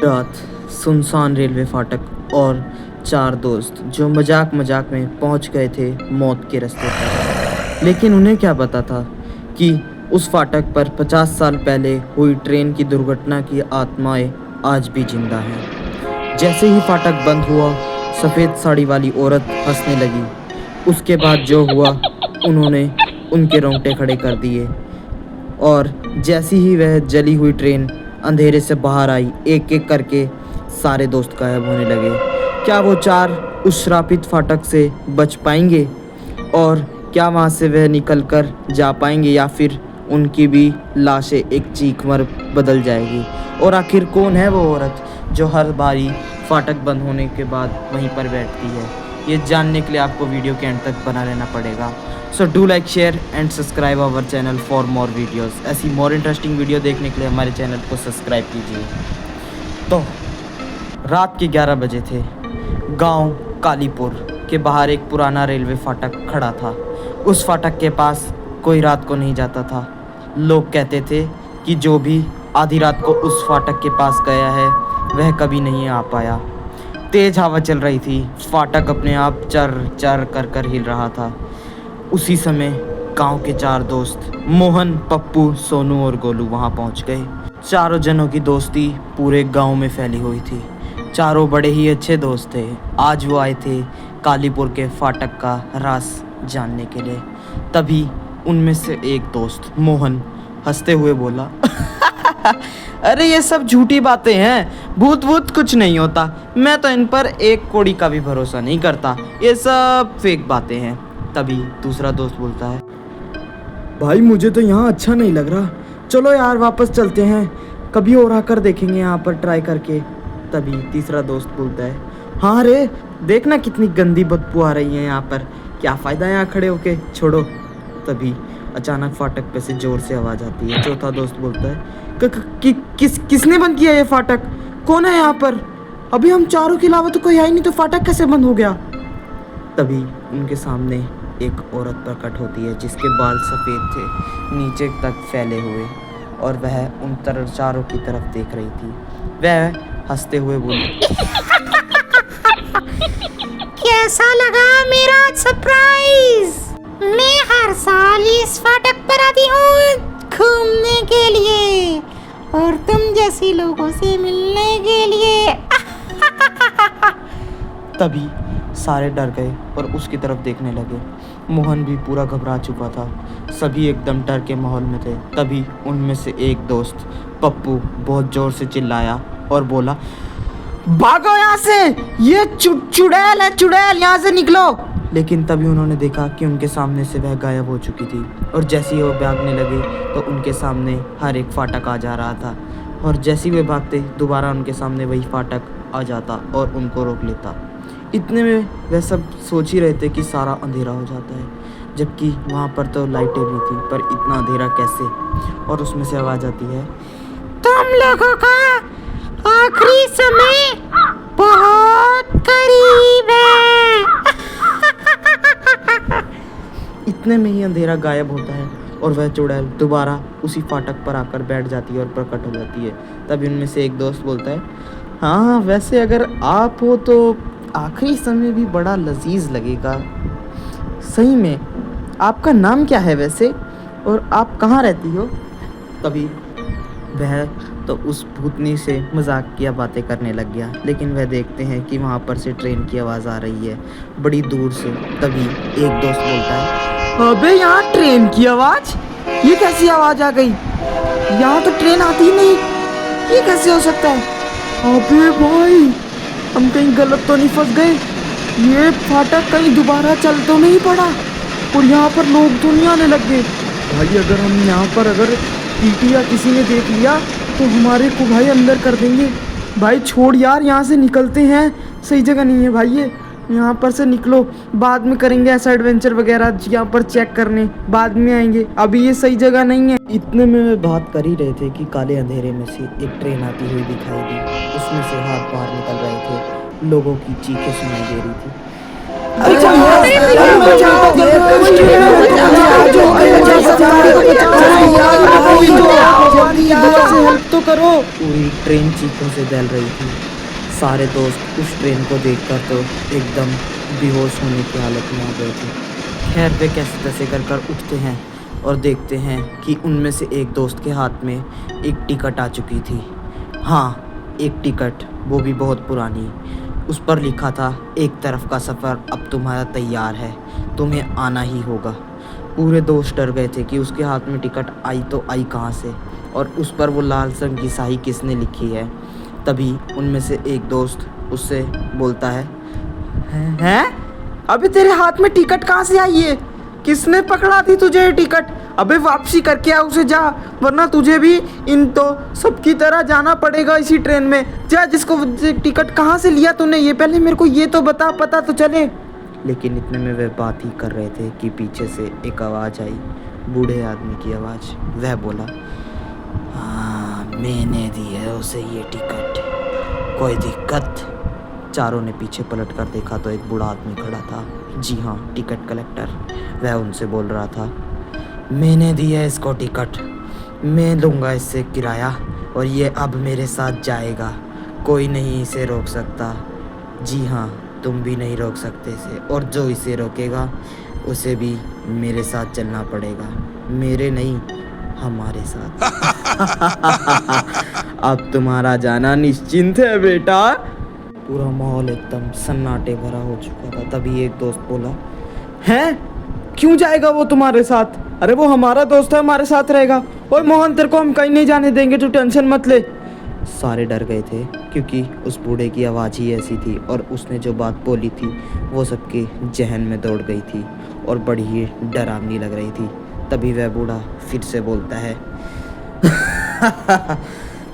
रात सुनसान रेलवे फाटक और चार दोस्त जो मजाक मजाक में पहुंच गए थे मौत के रास्ते पर। लेकिन उन्हें क्या पता था कि उस फाटक पर 50 साल पहले हुई ट्रेन की दुर्घटना की आत्माएं आज भी जिंदा हैं। जैसे ही फाटक बंद हुआ, सफ़ेद साड़ी वाली औरत हंसने लगी। उसके बाद जो हुआ उन्होंने उनके रोंगटे खड़े कर दिए, और जैसी ही वह जली हुई ट्रेन अंधेरे से बाहर आई, एक एक करके सारे दोस्त गायब होने लगे। क्या वो चार उस श्रापित फाटक से बच पाएंगे, और क्या वहाँ से वह निकल कर जा पाएंगे, या फिर उनकी भी लाशें एक चीख मर बदल जाएगी। और आखिर कौन है वो औरत जो हर बारी फाटक बंद होने के बाद वहीं पर बैठती है? ये जानने के लिए आपको वीडियो के एंड तक बना रहना पड़ेगा। So do like, share and subscribe our channel for more videos. ऐसी मोर इंटरेस्टिंग वीडियो देखने के लिए हमारे चैनल को सब्सक्राइब कीजिए। तो रात के 11 बजे थे। गांव कालीपुर के बाहर एक पुराना रेलवे फाटक खड़ा था। उस फाटक के पास कोई रात को नहीं जाता था। लोग कहते थे कि जो भी आधी रात को उस फाटक के पास गया है वह कभी नहीं आ पाया। तेज हवा चल रही थी। फाटक अपने आप चर चर कर कर हिल रहा था। उसी समय गांव के चार दोस्त मोहन, पप्पू, सोनू और गोलू वहां पहुंच गए। चारों जनों की दोस्ती पूरे गांव में फैली हुई थी। चारों बड़े ही अच्छे दोस्त थे। आज वो आए थे कालीपुर के फाटक का राज जानने के लिए। तभी उनमें से एक दोस्त मोहन हंसते हुए बोला अरे ये सब झूठी बातें हैं, भूत वूत कुछ नहीं होता। मैं तो इन पर एक कौड़ी का भी भरोसा नहीं करता, ये सब फेक बातें हैं। तभी दूसरा दोस्त बोलता है, भाई मुझे तो यहाँ अच्छा नहीं लग रहा, चलो यार वापस चलते हैं, कभी और आकर देखेंगे यहाँ पर ट्राई करके। तभी तीसरा दोस्त बोलता है, हाँ रे देखना कितनी गंदी बदबू आ रही है यहाँ पर, क्या फ़ायदा यहाँ खड़े होके, छोड़ो। तभी अचानक फाटक पे से जोर से आवाज़ आती है। चौथा दोस्त बोलता है, किसने बंद किया ये फाटक, कौन है यहाँ पर? अभी हम चारों के अलावा तो कोई है ही नहीं, तो फाटक कैसे बंद हो गया? तभी उनके सामने एक औरत प्रकट होती है जिसके बाल सफ़ेद थे, नीचे तक फैले हुए, और वह उन चारों की तरफ देख रही थी। वह हंसते हुए बोली, कैसा लगा मेरा सरप्राइज? मैं हर साल इस फाटक पर आती हूँ घूमने के लिए और तुम जैसी लोगों से मिलने के लिए। तभी सारे डर गए और उसकी तरफ देखने लगे। मोहन भी पूरा घबरा चुका था। सभी एकदम डर के माहौल में थे। तभी उनमें से एक दोस्त पप्पू बहुत ज़ोर से चिल्लाया और बोला, भागो यहाँ से, ये चुड़ैल है, चुड़ैल, यहाँ से निकलो। लेकिन तभी उन्होंने देखा कि उनके सामने से वह गायब हो चुकी थी, और जैसे ही वो भागने लगे तो उनके सामने हर एक फाटक आ जा रहा था, और जैसे ही वे भागते दोबारा उनके सामने वही फाटक आ जाता और उनको रोक लेता। इतने में वह सब सोच ही रहे थे कि सारा अंधेरा हो जाता है, जबकि वहाँ पर तो लाइटें भी थी, पर इतना अंधेरा कैसे? और उसमें से आवाज़ आती है, तुम लोगों का आखिरी समय बहुत करीब है। इतने में ही अंधेरा गायब होता है और वह चुड़ैल दोबारा उसी फाटक पर आकर बैठ जाती है और प्रकट हो जाती है। तभी उनमें से एक दोस्त बोलता है, हाँ वैसे अगर आप हो तो आखिरी समय भी बड़ा लजीज लगेगा। सही में, आपका नाम क्या है वैसे, और आप कहाँ रहती हो? तभी वह तो उस भूतनी से मजाकिया बातें करने लग गया। लेकिन वह देखते हैं कि वहाँ पर से ट्रेन की आवाज़ आ रही है बड़ी दूर से। तभी एक दोस्त बोलता है, अबे यहाँ ट्रेन की आवाज़, ये कैसी आवाज़ आ गई? यहाँ तो ट्रेन आती ही नहीं, ये कैसे हो सकता है? अबे भाई, हम कहीं गलत तो नहीं फंस गए? ये फाटक कहीं दोबारा चल तो नहीं पड़ा और यहाँ पर लोग तो नहीं आने लग गए? भाई अगर हम यहाँ पर अगर टीटी या किसी ने देख लिया तो हमारे को भाई अंदर कर देंगे। भाई छोड़ यार, यहाँ से निकलते हैं, सही जगह नहीं है भाई ये, यहाँ पर से निकलो, बाद में करेंगे ऐसा एडवेंचर वगैरह, यहाँ पर चेक करने बाद में आएंगे, अभी ये सही जगह नहीं है। इतने में वे बात कर ही रहे थे कि काले अंधेरे में से एक ट्रेन आती हुई दिखाई दी। उसमें से हाथ बाहर निकल रहे थे, लोगों की चीखें सुनाई दे रही थी। हेल्प तो करो। पूरी ट्रेन चीखों से दहल रही थी। सारे दोस्त उस ट्रेन को देखकर तो एकदम बेहोश होने की हालत में आ गए थे। खैर वे कैसे तैसे कर उठते हैं और देखते हैं कि उनमें से एक दोस्त के हाथ में एक टिकट आ चुकी थी। हाँ, एक टिकट, वो भी बहुत पुरानी। उस पर लिखा था, एक तरफ का सफ़र अब तुम्हारा तैयार है, तुम्हें आना ही होगा। पूरे दोस्त डर गए थे कि उसके हाथ में टिकट आई तो आई कहाँ से, और उस पर वो लाल रंग की स्याही किसने लिखी है। तभी उनमें से एक दोस्त उससे बोलता है, हैं? अबे तेरे हाथ में टिकट कहाँ से आई है? किसने पकड़ा दी तुझे ये टिकट? अबे वापसी करके आ उसे जा, वरना तुझे भी इन तो सबकी तरह जाना पड़ेगा इसी ट्रेन में। जा, जिसको टिकट कहाँ से लिया तूने, ये पहले मेरे को ये तो बता, पता तो चले। लेकिन इतने में वे बात ही कर रहे थे कि पीछे से एक आवाज़ आई, बूढ़े आदमी की आवाज़। वह बोला, हाँ मैंने दी है उसे ये टिकट, कोई दिक्कत? चारों ने पीछे पलट कर देखा तो एक बूढ़ा आदमी खड़ा था। जी हाँ, टिकट कलेक्टर। वह उनसे बोल रहा था, मैंने दी है इसको टिकट, मैं लूँगा इससे किराया और ये अब मेरे साथ जाएगा, कोई नहीं इसे रोक सकता। जी हाँ, तुम भी नहीं रोक सकते इसे, और जो इसे रोकेगा उसे भी मेरे साथ चलना पड़ेगा, मेरे नहीं हमारे साथ। अब तुम्हारा जाना निश्चिंत है बेटा। पूरा माहौल एकदम सन्नाटे भरा हो चुका था। तभी एक दोस्त बोला, हैं? क्यों जाएगा वो तुम्हारे साथ? अरे वो हमारा दोस्त है, हमारे साथ रहेगा। ओए मोहन, तेरे को हम कहीं नहीं जाने देंगे, तू टेंशन मत ले। सारे डर गए थे क्योंकि उस बूढ़े की आवाज़ ही ऐसी थी और उसने जो बात बोली थी वो सबके जहन में दौड़ गई थी और बड़ी ही डरावनी लग रही थी। तभी वह बूढ़ा फिर से बोलता है,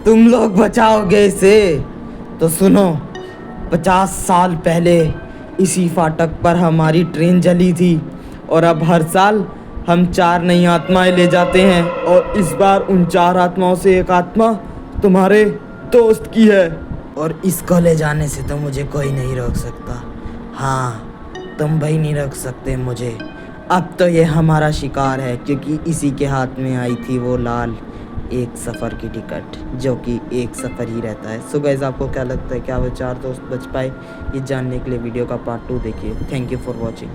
तुम लोग बचाओगे इसे? तो सुनो, 50 साल पहले इसी फाटक पर हमारी ट्रेन जली थी और अब हर साल हम 4 नई आत्माएं ले जाते हैं, और इस बार उन 4 आत्माओं से एक आत्मा तुम्हारे दोस्त की है, और इसको ले जाने से तो मुझे कोई नहीं रोक सकता। हाँ, तुम भाई नहीं रोक सकते मुझे। अब तो ये हमारा शिकार है क्योंकि इसी के हाथ में आई थी वो लाल एक सफ़र की टिकट, जो कि एक सफ़र ही रहता है। सो गाइस, आपको क्या लगता है, क्या वो 4 दोस्त बच पाए? ये जानने के लिए वीडियो का पार्ट 2 देखिए। Thank you for watching.